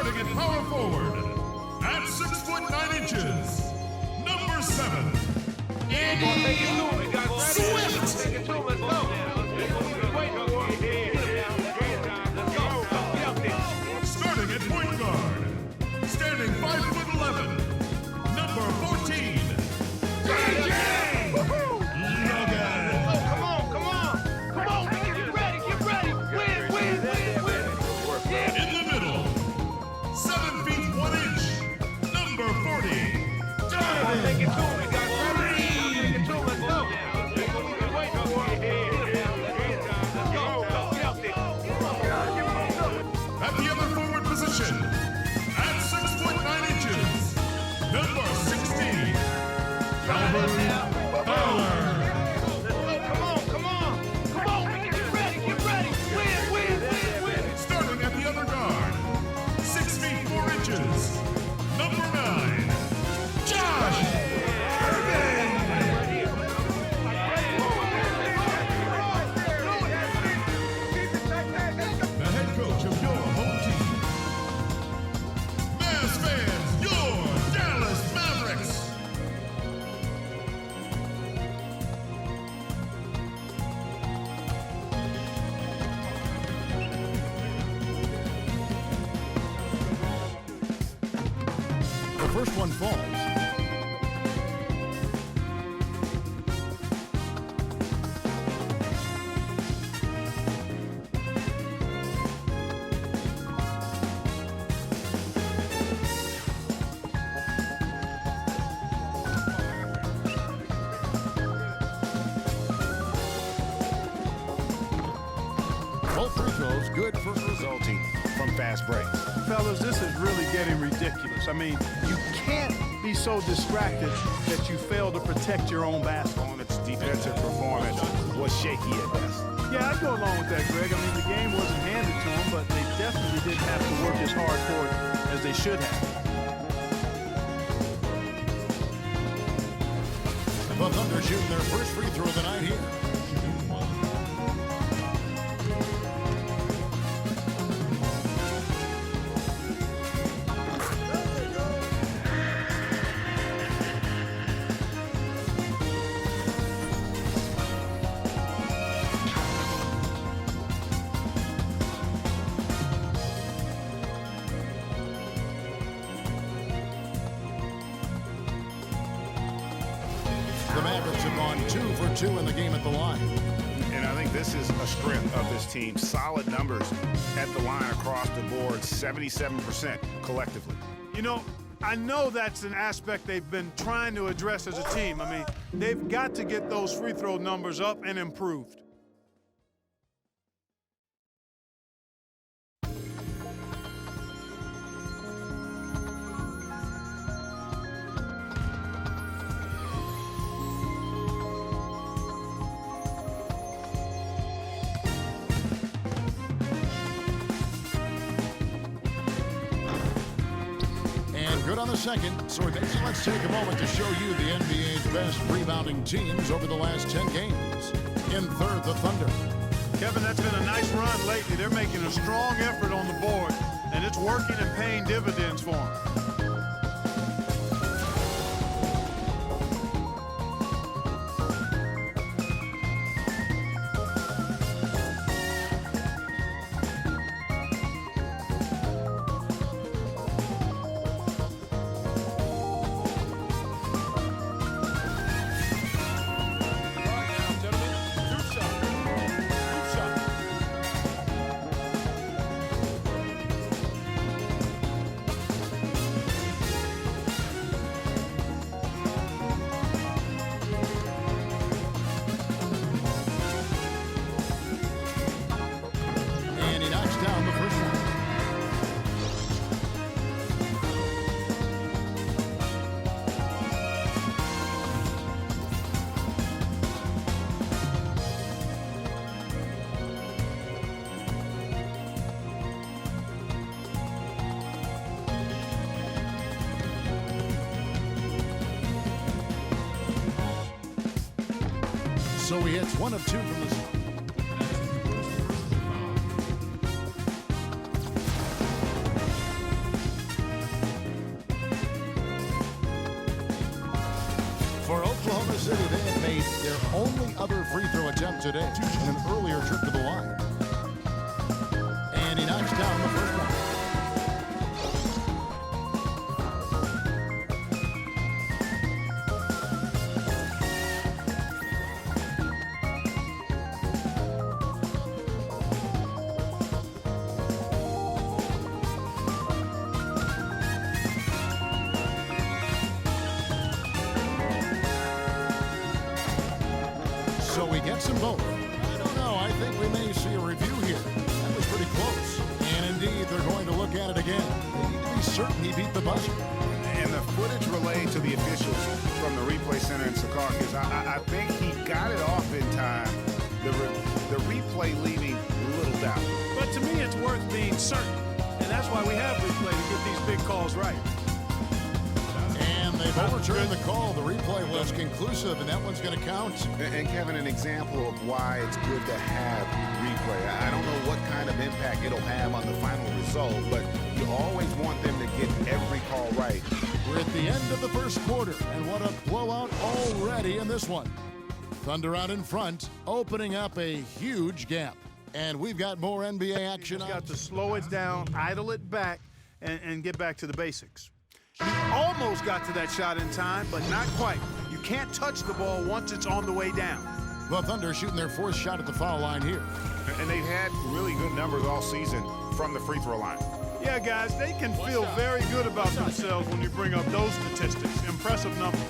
Starting at power forward, at 6 foot 9 inches, number 7. Starting at point guard, standing 5 foot 11, number 14. In the middle, 7 feet 1 inch, number 40. At the other forward position, at 6 foot 9 inches, number 16. Starting at the other guard, 6 feet 4 inches, number 9. Josh Irvin. The head coach of your home team. Mavs fans, your Dallas Mavericks. The first one falls. Both free throws good for resulting from fast breaks. Fellas, this is really getting ridiculous. I mean, you can't be so distracted that you fail to protect your own basket. Its defensive performance was shaky at best. Yeah, I'd go along with that, Greg. I mean, the game wasn't handed to them, but they definitely didn't have to work as hard for it as they should have. The Thunder shooting their first free throw of the night here. The Mavericks have gone 2 for 2 in the game at the line. And I think this is a strength of this team. Solid numbers at the line across the board, 77% collectively. You know, I know that's an aspect they've been trying to address as a team. I mean, they've got to get those free throw numbers up and improved. Good on the second. So let's take a moment to show you the NBA's best rebounding teams over the last 10 games. In third, the Thunder. Kevin, that's been a nice run lately. They're making a strong effort on the board, and it's working and paying dividends for them. So he hits 1 of 2 from the spot. City, they had made their only other free throw attempt today in an earlier trip to the line. And he knocks down the first one. So he gets them both. I don't know. I think we may see a review here. That was pretty close. And indeed, they're going to look at it again. They need to be certain he beat the buzzer. And the footage relayed to the officials from the replay center in Secaucus, I think he got it off in time. The replay leaving little doubt. But to me, it's worth being certain. And that's why we have replay to get these big calls right. And they've overturned the call. The replay was conclusive, and that one's going to count. And Kevin, an example of why it's good to have replay. I don't know what kind of impact it'll have on the final result, but you always want them to get every call right. We're at the end of the first quarter, and what a blowout already in this one. Thunder out in front, opening up a huge gap. And we've got more NBA action. You've got to slow it down, idle it back, and get back to the basics. You almost got to that shot in time, but not quite. You can't touch the ball once it's on the way down. The Thunder shooting their fourth shot at the foul line here. And they've had really good numbers all season from the free throw line. Yeah, guys, they can feel very good about themselves when you bring up those statistics. Impressive numbers.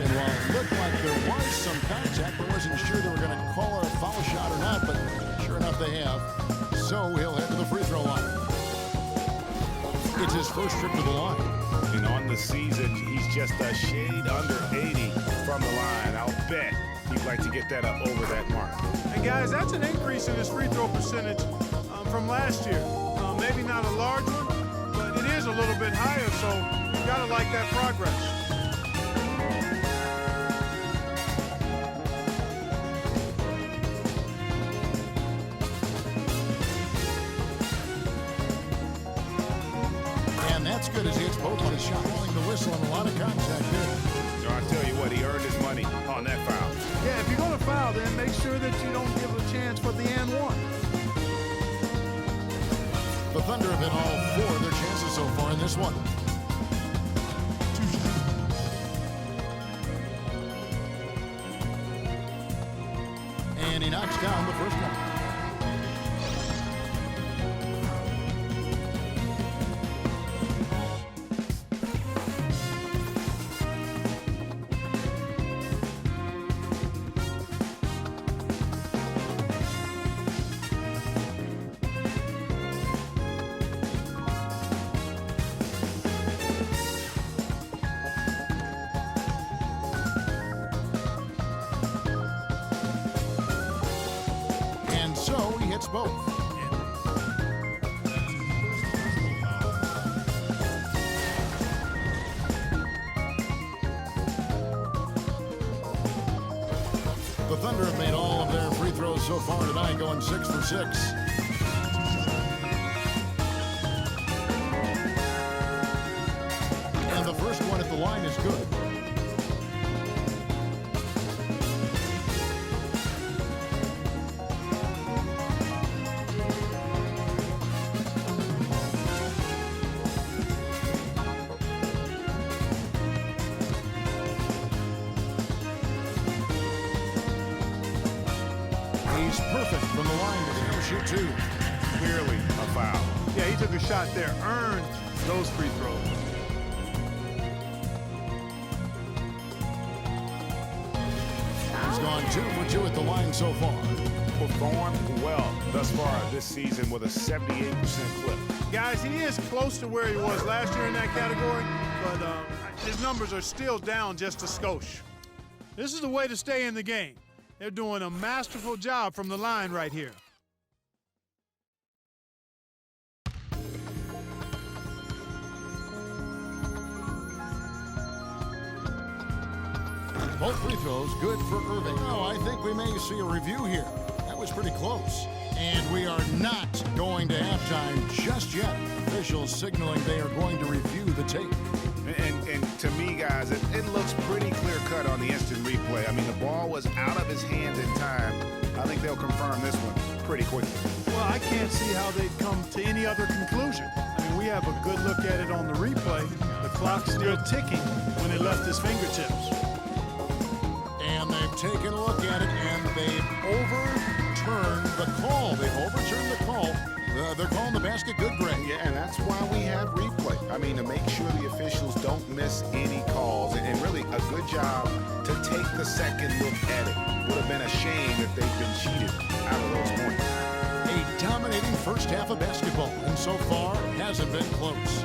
And while it looked like there was some contact, I wasn't sure they were going to call it a foul shot or not, but sure enough they have. So he'll head to the free throw line. It's his first trip to the line. And on the season, he's just a shade under 80 from the line. I'll bet he'd like to get that up over that mark. And guys, that's an increase in his free throw percentage from last year. Maybe not a large one, but it is a little bit higher, so you got to like that progress. That's good as he hits both on his shot. Blowing the whistle and a lot of contact there. So I tell you what, he earned his money on that foul. Yeah, if you're going to foul, then make sure that you don't give a chance for the and one. The Thunder have hit all four of their chances so far in this one. And he knocks down the first one. Both. The Thunder have made all of their free throws so far tonight, going 6 for 6. And the first one at the line is good. He's perfect from the line to the shoot two. Clearly a foul. Yeah, he took a shot there, earned those free throws. He's gone 2 for 2 at the line so far. Performed well thus far this season with a 78% clip. Guys, he is close to where he was last year in that category, but his numbers are still down just a skosh. This is the way to stay in the game. They're doing a masterful job from the line right here. Both free throws good for Irving. Oh, I think we may see a review here. That was pretty close. And we are not going to halftime just yet. Officials signaling they are going to review the tape. And to me, guys, it looks pretty clear-cut on the instant replay. I mean, the ball was out of his hands in time. I think they'll confirm this one pretty quickly. Well, I can't see how they'd come to any other conclusion. I mean, we have a good look at it on the replay. The clock's still ticking when it left his fingertips. And they've taken a look at it, and they've overturned the call. They've overturned the call. They're calling the basket good, Greg. Yeah, and that's why we have replay. I mean, to make sure the officials don't miss any calls, and really a good job to take the second look at it. Would have been a shame if they'd been cheated out of those points. A dominating first half of basketball, and so far hasn't been close.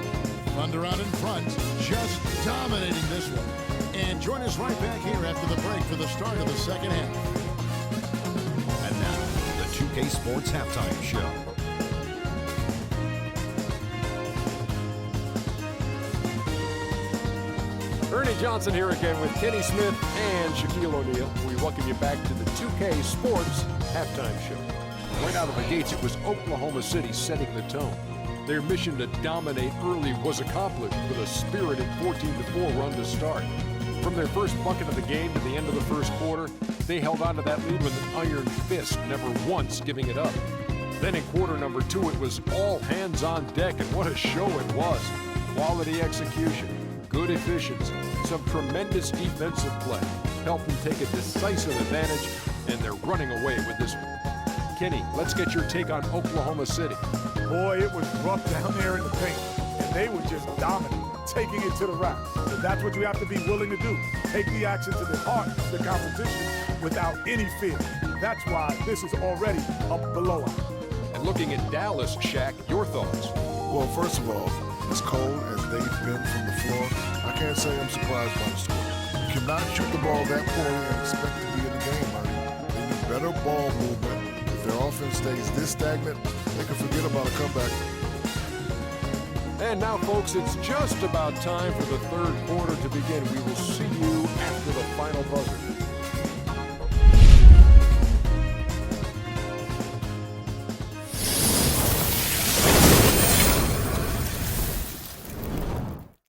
Thunder out in front, just dominating this one. And join us right back here after the break for the start of the second half. And now, the 2K Sports Halftime Show. Ernie Johnson here again with Kenny Smith and Shaquille O'Neal. We welcome you back to the 2K Sports Halftime Show. Right out of the gates, it was Oklahoma City setting the tone. Their mission to dominate early was accomplished with a spirited 14-4 run to start. From their first bucket of the game to the end of the first quarter, they held on to that lead with an iron fist, never once giving it up. Then in quarter number 2, it was all hands on deck, and what a show it was. Quality execution, good efficiency, some tremendous defensive play helped them take a decisive advantage, and they're running away with this one. Kenny, let's get your take on Oklahoma City. Boy, it was rough down there in the paint, and they were just dominant, taking it to the rack. And that's what you have to be willing to do. Take the action to the heart of the competition without any fear. That's why this is already a blowout. And looking at Dallas, Shaq, your thoughts? Well, first of all, as cold as they've been from the floor, I can't say I'm surprised by the score. You cannot shoot the ball that poorly and expect to be in the game, Ernie. They need better ball movement. If their offense stays this stagnant, they can forget about a comeback. And now, folks, it's just about time for the third quarter to begin. We will see you after the final buzzer.